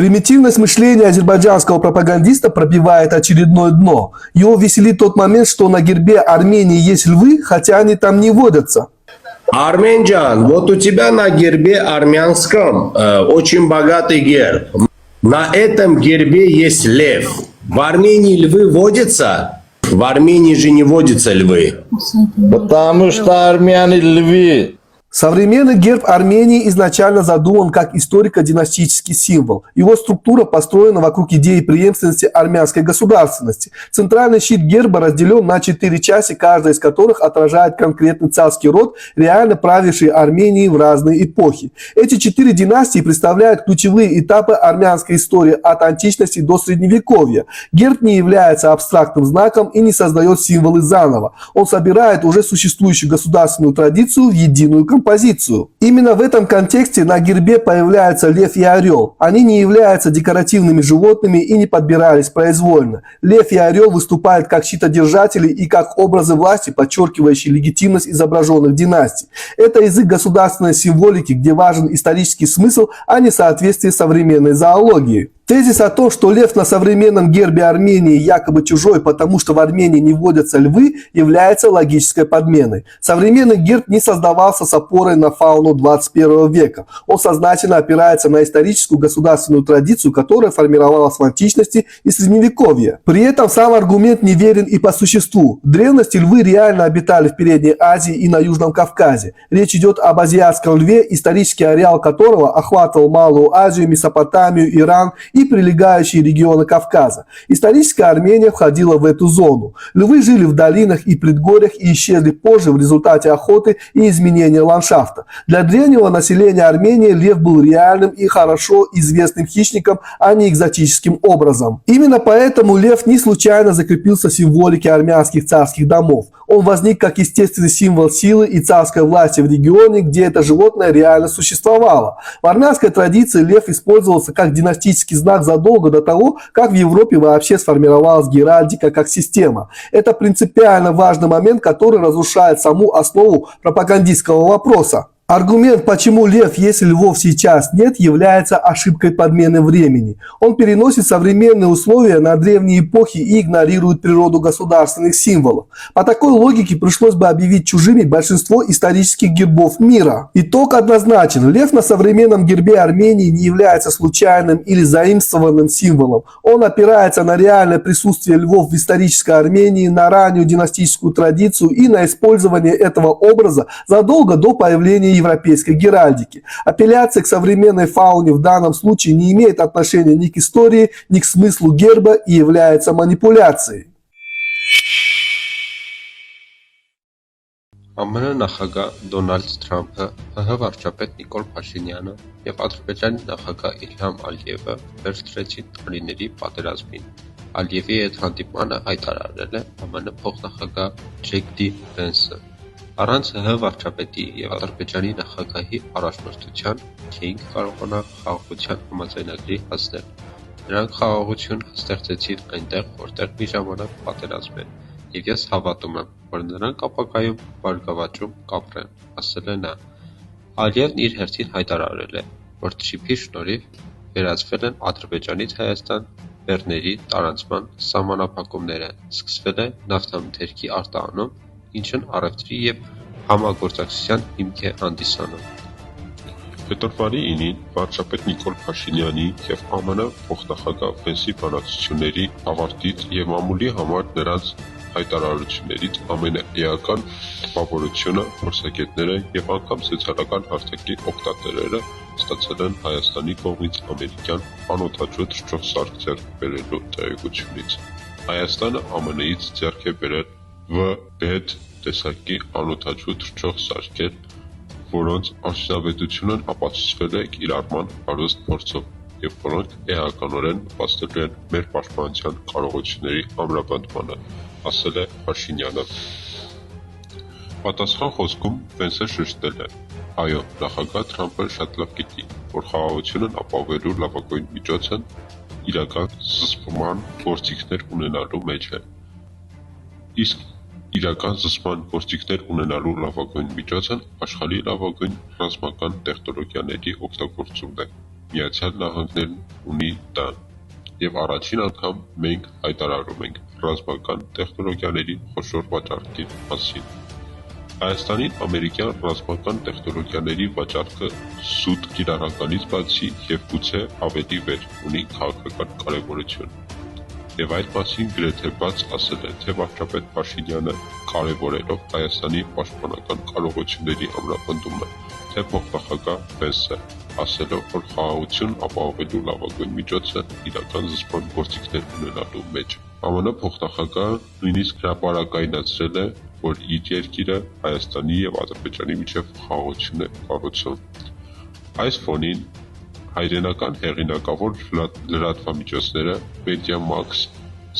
Примитивность мышления азербайджанского пропагандиста пробивает очередное дно. Его веселит тот момент, что на гербе Армении есть львы, хотя они там не водятся. Арменджан, вот у тебя на гербе армянском очень богатый герб. На этом гербе есть лев. В Армении львы водятся? В Армении же не водятся львы. Потому что армяне львы. Современный герб Армении изначально задуман как историко-династический символ. Его структура построена вокруг идеи преемственности армянской государственности. Центральный щит герба разделен на 4 части, каждая из которых отражает конкретный царский род, реально правивший Арменией в разные эпохи. Эти 4 династии представляют ключевые этапы армянской истории от античности до средневековья. Герб не является абстрактным знаком и не создает символы заново. Он собирает уже существующую государственную традицию в единую композицию. Именно в этом контексте на гербе появляются лев и орел. Они не являются декоративными животными и не подбирались произвольно. Лев и орел выступают как щитодержатели и как образы власти, подчеркивающие легитимность изображенных династий. Это язык государственной символики, где важен исторический смысл, а не соответствие современной зоологии. Тезис о том, что лев на современном гербе Армении якобы чужой, потому что в Армении не водятся львы, является логической подменой. Современный герб не создавался с опорой на фауну 21 века. Он сознательно опирается на историческую государственную традицию, которая формировалась в античности и средневековье. При этом сам аргумент не верен и по существу. В древности львы реально обитали в Передней Азии и на Южном Кавказе. Речь идет об азиатском льве, исторический ареал которого охватывал Малую Азию, Месопотамию, Иран и прилегающие регионы Кавказа. Историческая Армения входила в эту зону. Львы жили в долинах и предгорьях и исчезли позже в результате охоты и изменения ландшафта. Для древнего населения Армении лев был реальным и хорошо известным хищником, а не экзотическим образом. Именно поэтому лев не случайно закрепился в символике армянских царских домов. Он возник как естественный символ силы и царской власти в регионе, где это животное реально существовало. В армянской традиции лев использовался как династический знак задолго до того, как в Европе вообще сформировалась геральдика как система. Это принципиально важный момент, который разрушает саму основу пропагандистского вопроса. Аргумент, почему лев, если львов сейчас нет, является ошибкой подмены времени. Он переносит современные условия на древние эпохи и игнорирует природу государственных символов. По такой логике пришлось бы объявить чужими большинство исторических гербов мира. Итог однозначен. Лев на современном гербе Армении не является случайным или заимствованным символом. Он опирается на реальное присутствие львов в исторической Армении, на раннюю династическую традицию и на использование этого образа задолго до появления европейской геральдики. Апелляция к современной фауне в данном случае не имеет отношения ни к истории, ни к смыслу герба и является манипуляцией. ԱՄՆ նախագահ Դոնալդ Թրամփը, ՀՀ վարչապետ Նիկոլ Փաշինյանը և Ադրբեջանի նախագահ Իլհամ Ալիևը վերցրեցին տարիների պատերազմին։ Ալիևի հետ հանդիպմանը հայտարարել է ԱՄՆ փոխնախագահ Ջեք Դի Վենսը։ Առանց ՀՀ վարչապետի և Ադրբեջանի նախագահի առաջնորդության չէինք կարողանա խաղաղության համաձայնագրի հասնել։ Նրանք խաղաղություն ստեղծեցին այնտեղ, որտեղ մի ժամանակ պատերազմ էր, և ես հավատում եմ, որ նրանք ապագայում բարգավաճում կապրեն, ասել է նա։ Ալիևն իր հերթին հայտարարել է, որ թրիփի շնորհիվ վերացվել են Ադրբեջանից Հայաստան բեռների տարանցման սահմանափակումները, սկսվել է նավթամթերքի արտահանում, ինչն առևտրի և համագործակցության հիմք է հանդիսանում։ Փետրվարի 9-ին վարչապետ Նիկոլ Փաշինյանի և ԱՄՆ փոխնախագահ Վենսի բանակցությունների ավարտից և մամուլի համար նրանց հայտարարություններից ամենաէական տպավորությունը փորձագետները և անգամ սոցիալական հարթակի օգտատերերը ստացել են Հայաստանի կողմից ամերիկյան անօդաչու թռչող սարք ձեռք բերելու տեղեկությունից։ Հայաստանը ԱՄՆ-ից ձեռք է բերել V-BET տեսակի անօդաչու թռչող սարքեր, որոնց արդյունավետությունն ապացուցվել է կիրառման հարուստ փորձով և որոնք էականորեն նպաստելու են մեր պաշտպանության կարողությունների ամրապնդմանը, ասել է Փաշինյանը։ Պատասխան խոսքում Վենսը շեշտել է. այո, նախագահ Թրամփը շատ լավ գիտի, որ խաղաղությունն ապահովելու լավագույն միջոցն իրական զսպման գործիքներ ունենալու մեջ է։ Իսկ իրական զսպման գործիքներ ունենալու լավագույն միջոցն աշխարհի լավագույն ռազմական տեխնոլոգիաների օգտագործումն է։ Միացյալ Նահանգներն ունի տան, եւ առաջին անգամ մենք հայտարարում ենք ռազմական տեխնոլոգիաների խոշոր վաճառքի մասին։ Հայաստանին ամերիկյան ռազմական տեխնոլոգիաների վաճառքը սուտ կիրառականից բացի եւ գուցե ավելի վեր ունի քաղաքական կարեւորություն։ Եվ այդ մասին գրեթե բաց ասել է թե վարչապետ Փաշինյանը կարևորելով Հայաստանի պաշտպանական կարողությունների ամրապնդումը, թե փոխնախագահ Պենսը, ասելով, որ խաղաղություն ապահովելու լավագույն միջոցը իրական զսպման գործիքներ ունենալու մեջ։ ԱՄՆ փոխնախագահը նույնիսկ հրապարակայնացրել է, որ իր երկիրը Հայաստանի եւ Ադրբեջանի միջև խաղաղություն է կառուցում։ Այս ֆոնին հայրենական հեղինակավոր լրատվամիջոցները Mediamax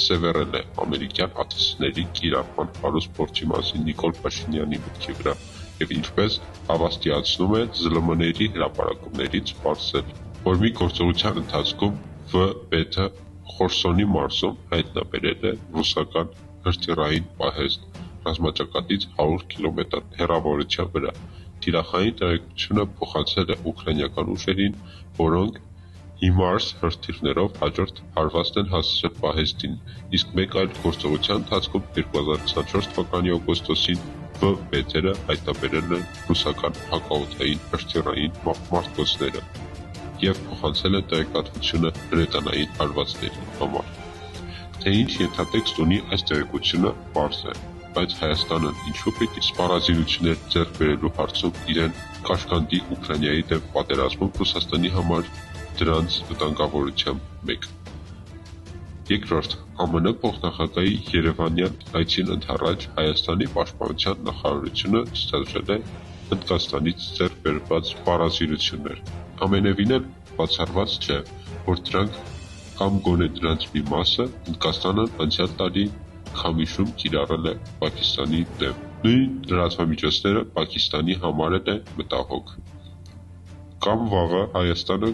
սևեռել է ամերիկյան ԱԹՍ-ների կիրառման հարուստ փորձի մասին Նիկոլ Փաշինյանի մտքի վրա եւ ինչպես հավաստիացնում է ԶԼՄ-ների հրապարակումներից պարզել, որ մի գործողության ընթացքում ՎՊԹ Խորսոնի մարզում հայտնաբերել է ռուսական հրթիռային պահեստ ռազմաճակատից 100 կիլոմետր հեռավորության վրա։ Թիրախային տեղեկությունը փոխանցել է ուկրաինական ուժերին, որոնք HIMARS հրթիռներով հաջորդ հարվածն են հասցրել պահեստին, իսկ մեկ այլ գործողության ընթացքում 2024 թվականի օգոստոսին ՎՊԹ-ը հայտնաբերել են ռուսական հակաօդային հրթիռային մարտկոցները եւ փոխանցել են տեղեկատվությունը հրետանային հարվածների համար։ Թե ինչ ենթատեքստ ունի այս տեղեկությունը, պարզ է, բայց Հայաստանն ինչու պիտի սպառազինություններ ձեռք բերելու հարցում իրեն կաշկանդի Ուկրաինայի դեմ պատերազմում Ռուսաստանի համար դրանց վտանգավորությամբ մեկ։ Երկրորդ, ԱՄՆ փոխնախագահի Երևանյան այցին ընդառաջ Հայաստանի պաշտպանության նախարարությունը ցուցադրել է Հնդկաստանից ձեռք բերված սպառազինություններ։ Ամենևին էլ բացառված չէ, որ դրանք կամ գոնե դրանց մի մասը Հնդկաստանը անցյալ տարի Խամիշում կիրառել է Պակիստանի դեմ։ Նույն լրատվամիջոցները Պակիստանի համար է մտահոգ։ Կամ վաղը Հայաստանը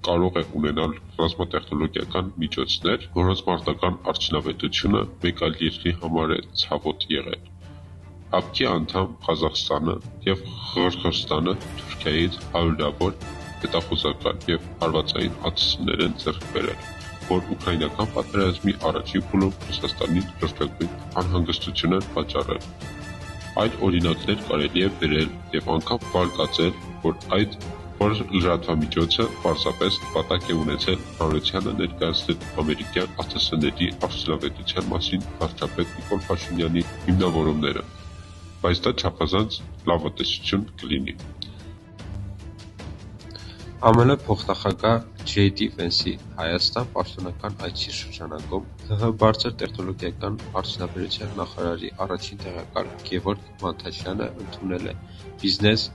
կարող է ունենալ ռազմատեխնոլոգիական միջոցներ, որոնց մարտական արդյունավետությունը մեկ այլ երկրի համար է ցավոտ եղել։ ՀԱՊԿ-ի անդամ Ղազախստանը եւ Ղրղըզստանը Թուրքիայից հարյուրավոր հետախուզական եւ հարվածային ԱԹՍ-ներ են ձեռք բերել, որ ուկրաինական պատերազմի առաջին փուլում Ռուսաստանին լրջագույն անհանգստություն են պատճառել։ Այլ օրինակներ կարելի է բերել եւ անգամ վարկածել, որ լրատվամիջոցը պարզապես նպատակ է ունեցել հանրությանը ներկայացնել ամերիկյան ԱԹՍ-ների արդյունավետության մասին վարչապետ Նիկոլ Փաշինյանի հիմնավորումները, բայց դա չափազանց լավատեսություն կլինի։ ԱՄՆ փոխնախագահ J.D. Vance-ի Հայաստան պաշտոնական այցի շրջանակում ՀՀ բարձր տեխնոլոգիական արդյունաբերության նախարարի առաջին տեղակալ Գևորգ Մանթաշյանը ընդունել է բիզնես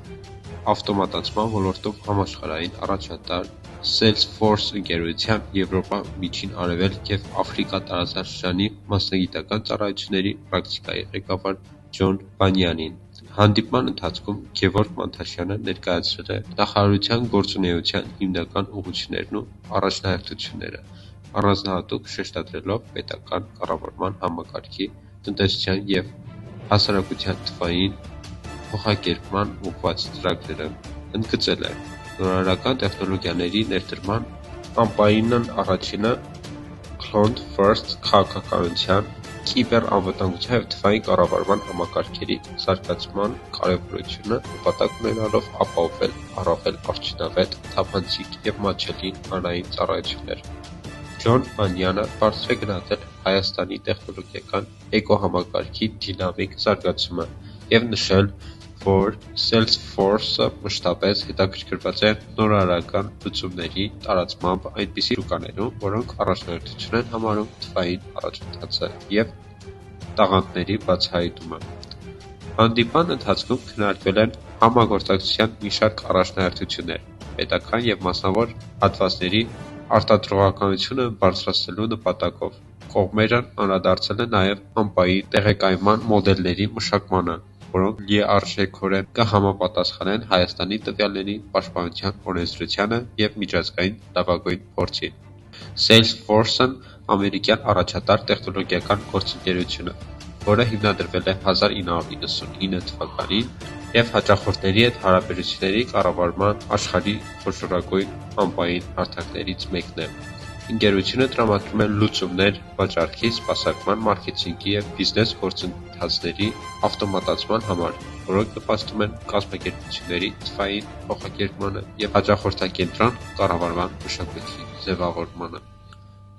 ավտոմատացման ոլորտում համաշխարհային առաջատար Salesforce ընկերության Եվրոպա, Միջին Արևելք եւ Աֆրիկա տարածաշրջանի մասնագիտական ծառայությունների պրակտիկայի ղեկավար Ջոն Բանյանին։ Հանդիպման ընթացքում Գևորգ Մանթաշյանը ներկայացրել է նախարարության գործունեության հիմնական ուղղություններն ու առաջնահերթությունները, առանձնահատուկ շեշտադրելով պետական կառավարման համակարգի, տնտեսության եւ հասարակության թվային փոխակերպման ուղղված ծրագրերը, ընդգծել է նորարարական տեխնոլոգիաների ներդրման ամպայինն առաջինը Cloud First քաղաքականության, կիբեռանվտանգության եւ թվային կառավարման համակարգերի զարգացման կարեւորությունը նպատակ ունենալով ապահովել առավել արդյունավետ, թափանցիկ եւ մատչելի հանրային ծառայություններ։ Ջոն Բանյանը բարձր է գնահատել Հայաստանի տեխնոլոգիական էկոհամակարգի դինամիկ զարգացումը եւ նշել, որ Salesforce-ը մշտապես հետաքրքրված է նորարարական լուծումների տարածմամբ այնպիսի շուկաներում, որոնք առաջնահերթություն են համարում թվային առաջընթացը եւ տաղանդների բացահայտումը։ Հանդիպման ընթացքում քննարկվել են համագործակցության մի շարք առաջնահերթություններ, պետական եւ մասնավոր հատվածների արտադրողականությունը բարձրացնելու նպատակով։ Կողմերն անդրադարձել են նաեւ ամպայի տեղեկայնման մոդելների մշակմանը, որոնք լիարժեքորեն կհամապատասխանեն Հայաստանի տվյալների պաշտպանության օրենսդրությանը եւ միջազգային լավագույն փորձին։ Salesforce-ն ամերիկյան առաջատար տեխնոլոգիական գործընկերություն է, որը հիմնադրվել է 1999 թվականին և հաճախորդների հետ հարաբերությունների կառավարման աշխարհի խոշորագույն համային հարթակներից մեկն է։ Ընկերությունը տրամադրում է լուծումներ վաճառքի, սպասարկման, մարքեթինգի և բիզնես գործընթացների ավտոմատացման համար, որոնք նպաստում են կազմակերպությունների թվային փոխակերպմանը և հաճախորդակենտրոն կառավարման մշակույթի ձևավորմանը։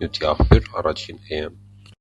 Նյութի աղբյուր, առաջին EM